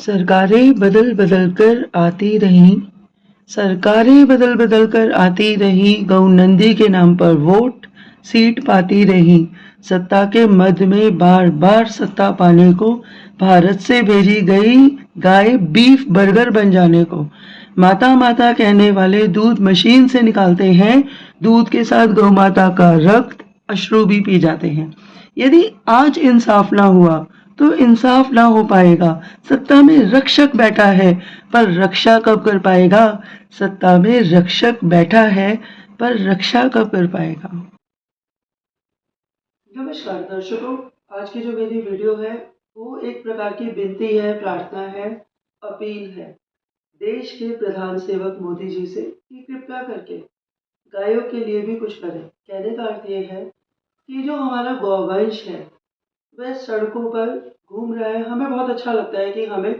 सरकारें बदल बदल कर आती रहीं, सरकारें बदल बदल कर आती रहीं, गौ नंदी के नाम पर वोट सीट पाती रहीं, सत्ता के मद में बार बार सत्ता पाने को भारत से भेजी गई गाय बीफ बर्गर बन जाने को। माता माता कहने वाले दूध मशीन से निकालते हैं, दूध के साथ गौ माता का रक्त अश्रु भी पी जाते हैं। यदि आज इंसाफ ना हुआ तो इंसाफ ना हो पाएगा। सत्ता में रक्षक बैठा है पर रक्षा कब कर पाएगा। सत्ता में रक्षक बैठा है पर रक्षा कब कर पाएगा। नमस्कार दर्शकों, आज की जो मेरी वीडियो है वो एक प्रकार की विनती है, प्रार्थना है, अपील है देश के प्रधान सेवक मोदी जी से कि कृपया करके गायों के लिए भी कुछ करें। कहने का अर्थ ये है कि जो हमारा गौवंश है वह सड़कों पर घूम रहा है। हमें बहुत अच्छा लगता है कि हमें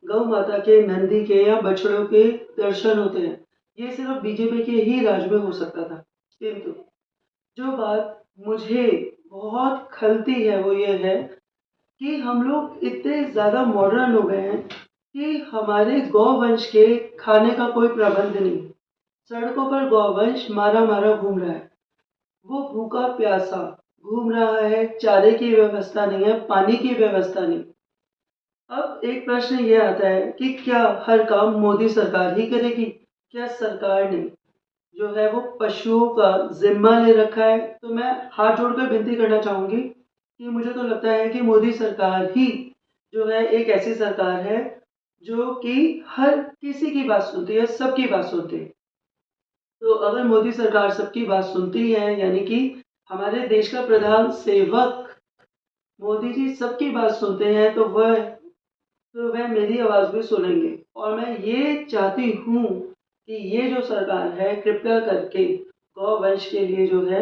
गौ माता के, नंदी के या बछड़ों के दर्शन होते हैं। ये सिर्फ बीजेपी के ही राज में हो सकता था, किंतु जो बात मुझे बहुत खलती है वो ये है कि हम लोग इतने ज़्यादा मॉडर्न हो गए हैं कि हमारे गौवंश के खाने का कोई प्रबंध नहीं। सड़कों पर गौवंश मारा मारा घूम रहा है, वो भूखा प्यासा घूम रहा है, चारे की व्यवस्था नहीं है, पानी की व्यवस्था नहीं। अब एक प्रश्न ये आता है कि क्या हर काम मोदी सरकार ही करेगी? क्या सरकार ने जो है वो पशुओं का जिम्मा ले रखा है? तो मैं हाथ जोड़कर विनती करना चाहूंगी कि मुझे तो लगता है कि मोदी सरकार ही जो है एक ऐसी सरकार है जो कि हर किसी की बात सुनती है, सबकी बात सुनती है। तो अगर मोदी सरकार सबकी बात सुनती है, यानी कि हमारे देश का प्रधान सेवक मोदी जी सबकी बात सुनते हैं, तो वह मेरी आवाज़ भी सुनेंगे। और मैं ये चाहती हूँ कि ये जो सरकार है कृपया करके गौवंश के लिए जो है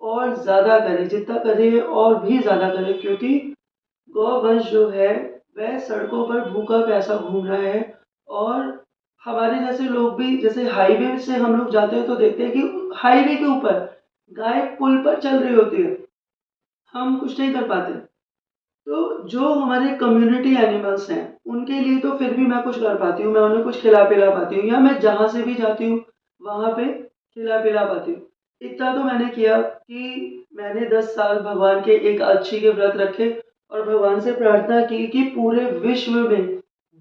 और ज़्यादा करे, जितना करे और भी ज़्यादा करे, क्योंकि गौवंश जो है वह सड़कों पर भूखा प्यासा घूम रहा है। और हमारे जैसे लोग भी, जैसे हाईवे से हम लोग जाते हैं तो देखते हैं कि हाईवे के ऊपर गाय पुल पर चल रही होती है, हम कुछ नहीं कर पाते। तो जो हमारे कम्युनिटी एनिमल्स हैं उनके लिए तो फिर भी मैं कुछ कर पाती हूँ, मैं उन्हें कुछ खिला पिला पाती हूँ, या मैं जहाँ से भी जाती हूँ वहाँ पे खिला पिला पाती हूँ। इतना तो मैंने किया कि मैंने 10 साल भगवान के एक अच्छी के व्रत रखे और भगवान से प्रार्थना की कि पूरे विश्व में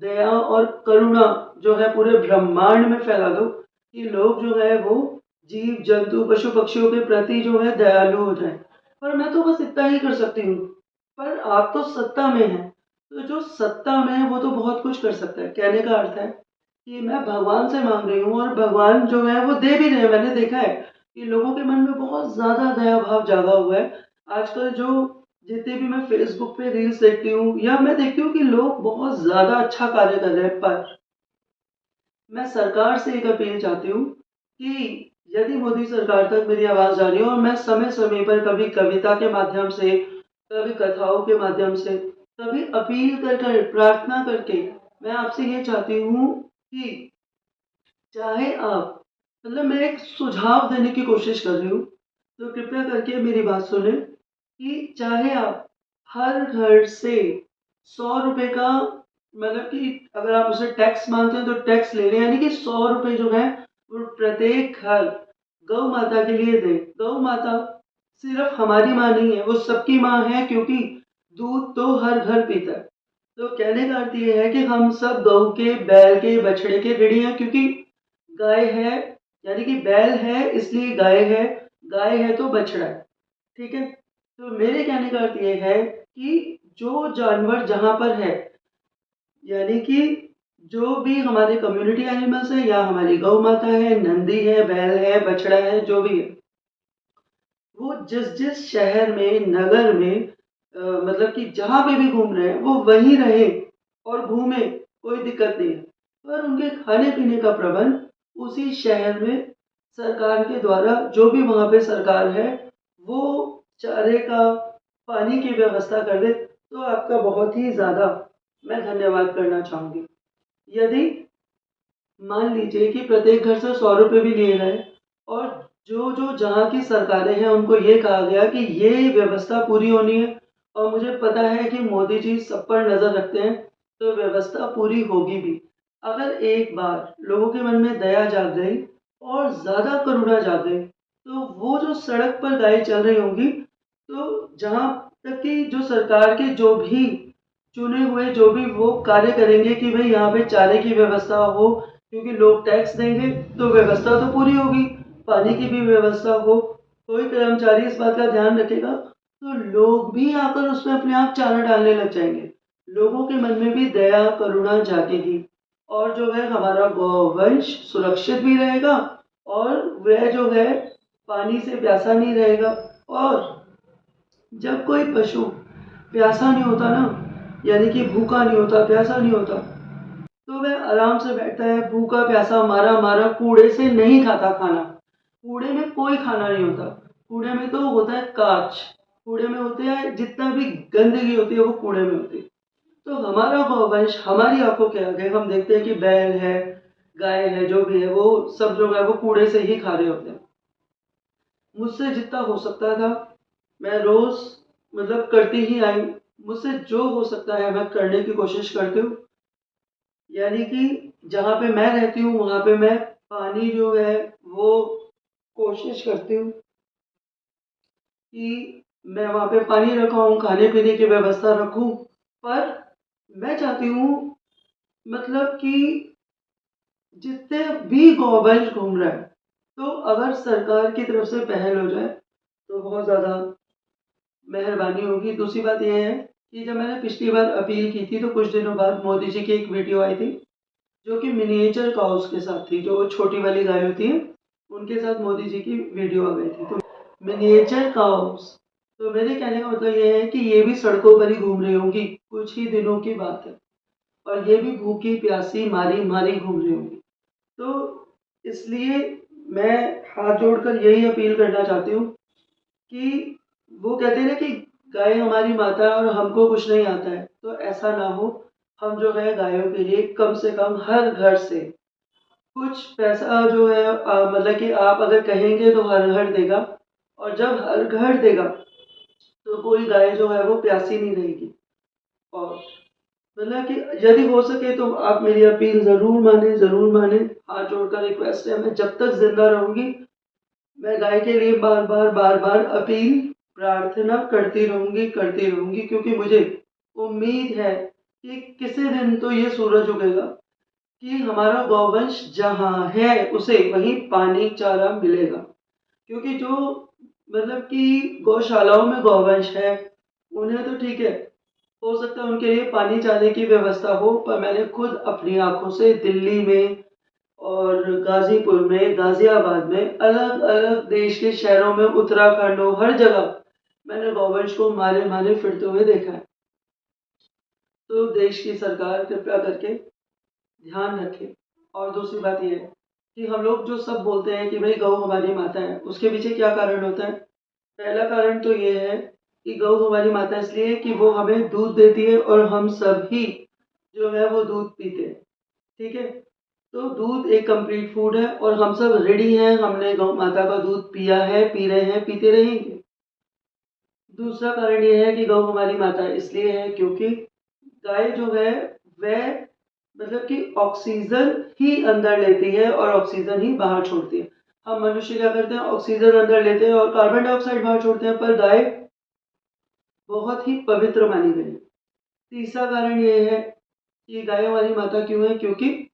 दया और करुणा जो है पूरे ब्रह्मांड में फैला दो, कि लोग जो है वो जीव जंतु पशु पक्षियों के प्रति जो है दयालु हो जाए। पर मैं तो बस इतना ही कर सकती हूँ। पर आप तो सत्ता में हैं, तो जो सत्ता में है वो तो बहुत कुछ कर सकता है। कहने का अर्थ है कि मैं भगवान से मांग रही हूँ और भगवान जो है वो दे भी रहे हैं। मैंने देखा है कि लोगों के मन में बहुत ज़्यादा दया भाव जागा हुआ है। आजकल जो जितने भी मैं फेसबुक पे रील्स देखती हूँ या मैं देखती हूँ कि लोग बहुत ज़्यादा अच्छा कार्य कर रहे हैं, पर मैं सरकार से एक अपील चाहती हूँ कि यदि मोदी सरकार तक मेरी आवाज़ जा रही है और मैं समय समय पर कभी कविता के माध्यम से, कभी कथाओं के माध्यम से, कभी अपील कर कर प्रार्थना करके मैं आपसे ये चाहती हूँ कि चाहे आप, मतलब मैं एक सुझाव देने की कोशिश कर रही हूँ, तो कृपया करके मेरी बात सुने कि चाहे आप हर घर से 100 रुपए का, मतलब कि अगर आप उसे टैक्स मानते हैं तो टैक्स ले लें, यानी कि 100 रुपए जो है वो प्रत्येक घर गौ माता के लिए दें। गौ माता सिर्फ हमारी माँ नहीं है, वो सबकी माँ है, क्योंकि दूध तो हर घर पीता है। तो कहने का अर्थ ये है कि हम सब गऊ के, बैल के, बछड़े के ऋणी हैं, क्योंकि गाय है, यानी कि बैल है इसलिए गाय है, गाय है तो बछड़ा है। ठीक है? तो मेरे कहने का अर्थ ये है कि जो जानवर जहाँ पर है, यानी कि जो भी हमारे कम्युनिटी एनिमल्स है या हमारी गौ माता है, नंदी है, बैल है, बछड़ा है, जो भी है, वो जिस जिस शहर में, नगर में मतलब कि जहाँ पे भी घूम रहे हैं वो वहीं रहे और घूमे, कोई दिक्कत नहीं है। पर उनके खाने-पीने का प्रबंध उसी शहर में सरकार के द्वारा, जो भी वहाँ पे सरकार है, वो चारे का, पानी की व्यवस्था कर दे, तो आपका बहुत ही ज़्यादा मैं धन्यवाद करना चाहूँगी। यदि मान लीजिए कि प्रत्येक घर से 100 रुपए भी लिए गए और जो जहाँ की सरकारें हैं उनको ये कहा गया कि ये व्यवस्था पूरी होनी है, और मुझे पता है कि मोदी जी सब पर नज़र रखते हैं, तो व्यवस्था पूरी होगी भी। अगर एक बार लोगों के मन में दया जाग गई और ज़्यादा करुणा जाग गई, तो वो जो सड़क पर गायें चल रही होंगी, तो जहाँ तक कि जो सरकार के जो भी चुने हुए जो भी वो कार्य करेंगे कि भई यहाँ पे चारे की व्यवस्था हो, क्योंकि लोग टैक्स देंगे तो व्यवस्था तो पूरी होगी, पानी की भी व्यवस्था हो, कोई कर्मचारी इस बात का ध्यान रखेगा, तो लोग भी आकर उसमें अपने आप चारा डालने लग जाएँगे। लोगों के मन में भी दया, करुणा जागेगी और जो है हमारा गौवंश सुरक्षित भी रहेगा और वह जो है पानी से प्यासा नहीं रहेगा। और जब कोई पशु प्यासा नहीं होता ना, यानी कि भूखा नहीं होता, प्यासा नहीं होता, तो वह आराम से बैठता है, भूखा प्यासा मारा मारा कूड़े से नहीं खाता खाना। कूड़े में कोई खाना नहीं होता, कूड़े में तो होता है काँच, कूड़े में होते हैं जितना भी गंदगी होती है वो कूड़े में होती है। तो हमारा गौवंश हमारी आँखों के आगे हम देखते हैं कि बैल है, गाय है, जो भी है वो सब जो है वो कूड़े से ही खा रहे होते हैं। मुझसे जितना हो सकता था मैं रोज़ मतलब करती ही आई हूँ। मुझसे जो हो सकता है मैं करने की कोशिश करती हूँ। यानी कि जहाँ पे मैं रहती हूँ वहाँ पे मैं पानी जो है वो कोशिश करती हूँ कि मैं वहाँ पे पानी रखाऊँ, खाने-पीने की व्यवस्था रखूँ। पर मैं चाहती हूँ मतलब कि जितने भी गौवंश घूम रहा है, तो अगर सरकार की तरफ से पहल हो जाए, तो बहुत ज़्यादा मेहरबानी होगी। दूसरी बात ये है कि जब मैंने पिछली बार अपील की थी, तो कुछ दिनों बाद मोदी जी की एक वीडियो आई थी, जो कि मिनिएचर काउज़ के साथ थी, जो छोटी वाली गाय होती है, उनके साथ मोदी जी की वीडियो आ गई थी। तो मिनिएचर काउज़, तो मेरे कहने का मतलब ये है कि ये भी सड़कों पर ही घूम रही होंगी, कुछ ही दिनों की बात है और ये भी भूखी, प्यासी, मारी-मारी घूम रही होंगी। तो इसलिए मैं हाथ जोड़कर यही अपील करना चाहती हूँ कि वो कहते हैं ना कि गाय हमारी माता है और हमको कुछ नहीं आता है, तो ऐसा ना हो। हम जो है गायों के लिए कम से कम हर घर से कुछ पैसा जो है मतलब कि आप अगर कहेंगे तो हर घर देगा और जब हर घर देगा, तो कोई गाय जो है वो प्यासी नहीं रहेगी। और मतलब कि यदि हो सके तो आप मेरी अपील ज़रूर मानें, ज़रूर मानें। हाथ जोड़कर रिक्वेस्ट है, मैं जब तक ज़िंदा रहूँगी, मैं गाय के लिए बार-बार, बार-बार अपील, प्रार्थना करती रहूँगी क्योंकि मुझे उम्मीद है कि किसी दिन तो ये सूरज उगेगा कि हमारा गौवंश जहाँ है, उसे वहीं पानी, चारा मिलेगा। क्योंकि जो मतलब कि गौशालाओं में गौवंश है, उन्हें तो ठीक है, हो सकता है उनके लिए पानी चारे की व्यवस्था हो, पर मैंने खुद अपनी आँखों से दिल्ली में और गाज़ीपुर में, गाज़ियाबाद में, अलग-अलग देश के शहरों में, उत्तराखंड हो, हर जगह मैंने गौवंश को मारे-मारे फिरते हुए देखा है। तो देश की सरकार कृपया करके ध्यान रखे। और दूसरी बात ये है कि हम लोग जो सब बोलते हैं कि भई गौ हमारी माता है, उसके पीछे क्या कारण होता है? पहला कारण तो ये है कि गौ हमारी माता इसलिए है कि वो हमें दूध देती है और हम सभी जो है वो दूध पीते हैं, ठीक है? तो दूध एक कंप्लीट फूड है और हम सब रेडी हैं, हमने गौ माता का दूध पिया है, पी रहे हैं, पीते रहेंगे। दूसरा कारण ये है कि गौ हमारी माता इसलिए है क्योंकि गाय जो है वह मतलब कि ऑक्सीजन ही अंदर लेती है और ऑक्सीजन ही बाहर छोड़ती है। हम मनुष्य क्या करते हैं, ऑक्सीजन अंदर लेते हैं और कार्बन डाइऑक्साइड बाहर छोड़ते हैं, पर गाय बहुत ही पवित्र मानी गई है। तीसरा कारण ये है कि गाय हमारी माता क्यों है, क्योंकि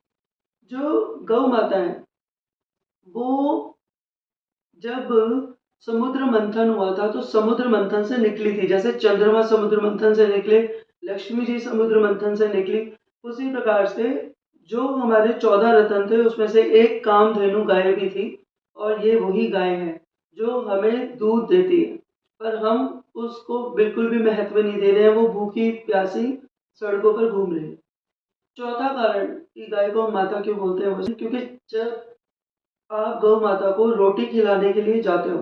जो गौ माता है वो जब समुद्र मंथन हुआ था तो समुद्र मंथन से निकली थी, जैसे चंद्रमा समुद्र मंथन से निकले, लक्ष्मी जी समुद्र मंथन से निकली, उसी प्रकार से जो हमारे 14 रत्न थे उसमें से एक कामधेनु गाय भी थी और ये वही गाय है जो हमें दूध देती है, पर हम उसको बिल्कुल भी महत्व नहीं दे रहे हैं, वो भूखी प्यासी सड़कों पर घूम रही है। चौथा कारण कि गाय को हम माता क्यों बोलते हैं, वो क्योंकि जब आप गौ माता को रोटी खिलाने के लिए जाते हो,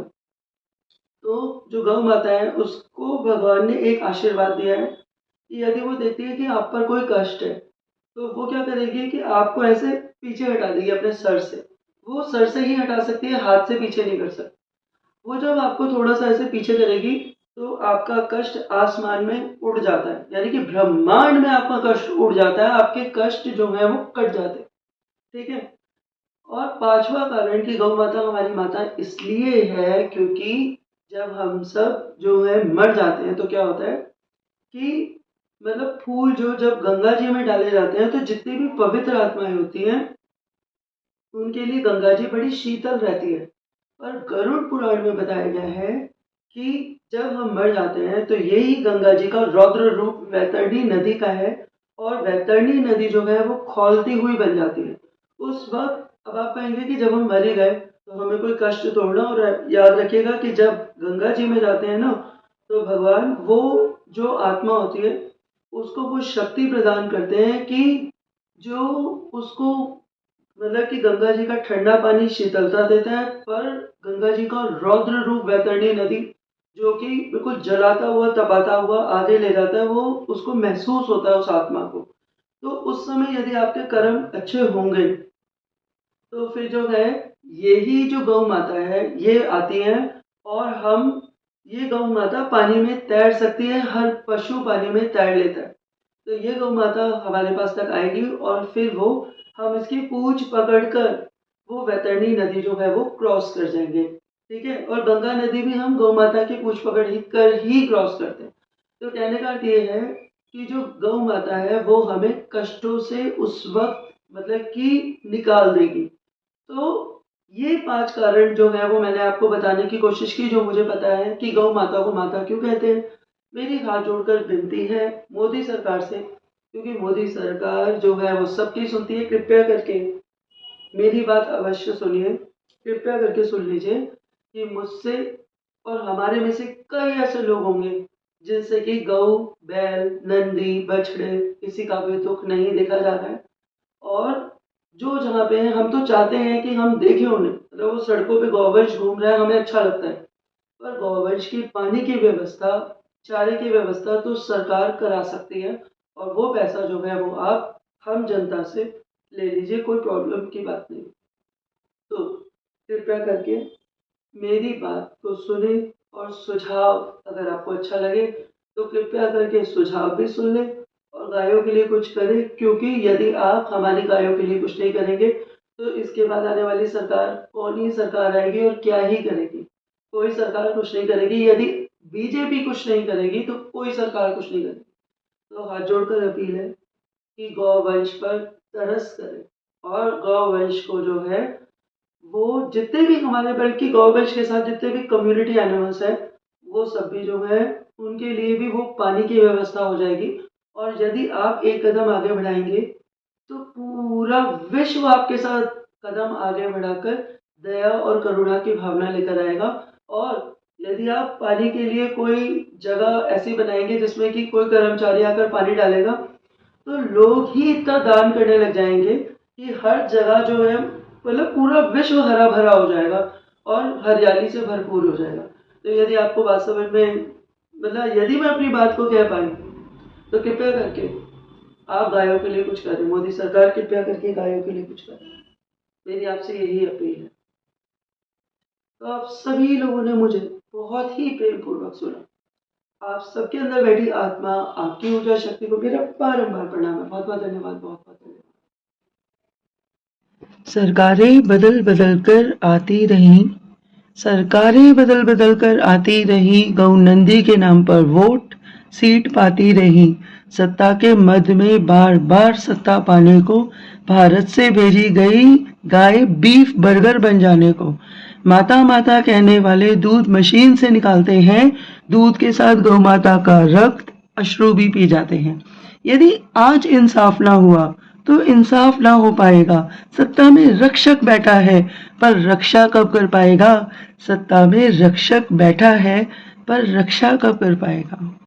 तो जो गौ माता है उसको भगवान ने एक आशीर्वाद दिया है कि यदि वो देखती है कि आप पर कोई कष्ट है, तो वो क्या करेगी कि आपको ऐसे पीछे हटा देगी अपने सर से। वो सर से ही हटा सकती है, हाथ से पीछे नहीं कर सकती। वो जब आपको थोड़ा-सा ऐसे पीछे करेगी, तो आपका कष्ट आसमान में उड़ जाता है, यानी कि ब्रह्मांड में आपका कष्ट उड़ जाता है, आपके कष्ट जो है वो कट जाते हैं। ठीक है। और पांचवा कारण कि गौ माता हमारी माता इसलिए है क्योंकि जब हम सब जो है मर जाते हैं तो क्या होता है कि मतलब फूल जो जब गंगा जी में डाले जाते हैं तो जितनी भी पवित्र आत्माएं होती हैं उनके लिए गंगा जी बड़ी शीतल रहती है। और गरुड़ पुराण में बताया गया है कि जब हम मर जाते हैं तो यही गंगा जी का रौद्र रूप वैतरणी नदी का है और वैतरणी नदी जो है वो खौलती हुई बन जाती है। उस वक्त अब आप कहेंगे कि जब हम मरे गए तो हमें कोई कष्ट तोड़ना, और याद रखिएगा कि जब गंगा जी में जाते हैं ना तो भगवान वो जो आत्मा होती है उसको वो शक्ति प्रदान करते हैं कि जो उसको मतलब कि गंगा जी का ठंडा पानी शीतलता देता है, पर गंगा जी का रौद्र रूप वैतरणी नदी जो कि बिल्कुल जलाता हुआ तपाता हुआ आगे ले जाता है, वो उसको महसूस होता है उस आत्मा को। तो उस समय यदि आपके कर्म अच्छे होंगे तो फिर जो है यही जो गौ माता है ये आती है और हम ये गौ माता पानी में तैर सकती है, हर पशु पानी में तैर लेता है। तो ये गौ माता हमारे पास तक आएगी और फिर वो हम इसकी पूंछ पकड़कर वो वैतरणी नदी जो है वो क्रॉस कर जाएंगे। ठीक है। और गंगा नदी भी हम गौ माता की पूंछ पकड़ ही कर ही क्रॉस करते हैं। तो कहने का अर्थ ये है कि जो गौ माता है वो हमें कष्टों से उस वक्त मतलब कि निकाल देगी। तो ये 5 कारण जो है वो मैंने आपको बताने की कोशिश की, जो मुझे पता है कि गौ माता को माता क्यों कहते हैं। मेरी हाथ जोड़कर विनती है मोदी सरकार से, क्योंकि मोदी सरकार जो है वो सबकी सुनती है, कृपया करके मेरी बात अवश्य सुनिए, कृपया करके सुन लीजिए कि मुझसे और हमारे में से कई ऐसे लोग होंगे जिनसे कि गौ, बैल, नंदी, बछड़े किसी का भी दुख नहीं देखा जा रहा है। और जो जहाँ पे हैं हम तो चाहते हैं कि हम देखें उन्हें, मतलब वो सड़कों पे गौवंश घूम रहा है हमें अच्छा लगता है, पर गौवंश की पानी की व्यवस्था, चारे की व्यवस्था तो सरकार करा सकती है और वो पैसा जो है वो आप हम जनता से ले लीजिए, कोई प्रॉब्लम की बात नहीं। तो कृपया करके मेरी बात को सुने और सुझाव अगर आपको अच्छा लगे तो कृपया करके सुझाव भी सुन लें और गायों के लिए कुछ करें, क्योंकि यदि आप हमारी गायों के लिए कुछ नहीं करेंगे तो इसके बाद आने वाली सरकार कौन ही सरकार आएगी और क्या ही करेगी। कोई सरकार कुछ नहीं करेगी। यदि बीजेपी कुछ नहीं करेगी तो कोई सरकार कुछ नहीं करेगी। तो हाथ जोड़कर अपील है कि गौवंश पर तरस करें और गौवंश को जो है वो जितने भी हमारे बल्कि गौवंश के साथ जितने भी कम्युनिटी एनिमल्स हैं वो सब भी जो है उनके लिए भी वो पानी की व्यवस्था हो जाएगी। और यदि आप एक कदम आगे बढ़ाएंगे तो पूरा विश्व आपके साथ कदम आगे बढ़ाकर दया और करुणा की भावना लेकर आएगा। और यदि आप पानी के लिए कोई जगह ऐसी बनाएंगे जिसमें कि कोई कर्मचारी आकर पानी डालेगा तो लोग ही इतना दान करने लग जाएंगे कि हर जगह जो है मतलब पूरा विश्व हरा भरा हो जाएगा और हरियाली से भरपूर हो जाएगा। तो यदि आपको बात समझ में मतलब यदि मैं अपनी बात को कह पाई तो कृपया करके आप गायों के लिए कुछ करें। मोदी सरकार कृपया करके गायों के लिए कुछ करें, मेरी आपसे यही अपील है। तो आप सभी लोगों ने मुझे बहुत ही प्रेम पूर्वक सुना। आप सबके अंदर बैठी आत्मा, आपकी ऊर्जा शक्ति को मेरा बारंबार प्रणाम है। बहुत बहुत धन्यवाद, बहुत बहुत धन्यवाद। सरकारें बदल बदल कर आती रहीं, सरकारें बदल बदल कर आती रही, गौ नंदी के नाम पर वोट सीट पाती रही, सत्ता के मद में बार बार सत्ता पाने को भारत से भेजी गई गाय बीफ बर्गर बन जाने को। माता माता कहने वाले दूध मशीन से निकालते हैं, दूध के साथ गौ माता का रक्त अश्रु भी पी जाते हैं। यदि आज इंसाफ ना हुआ तो इंसाफ ना हो पाएगा। सत्ता में रक्षक बैठा है पर रक्षा कब कर पाएगा। सत्ता में रक्षक बैठा है पर रक्षा कब कर पाएगा।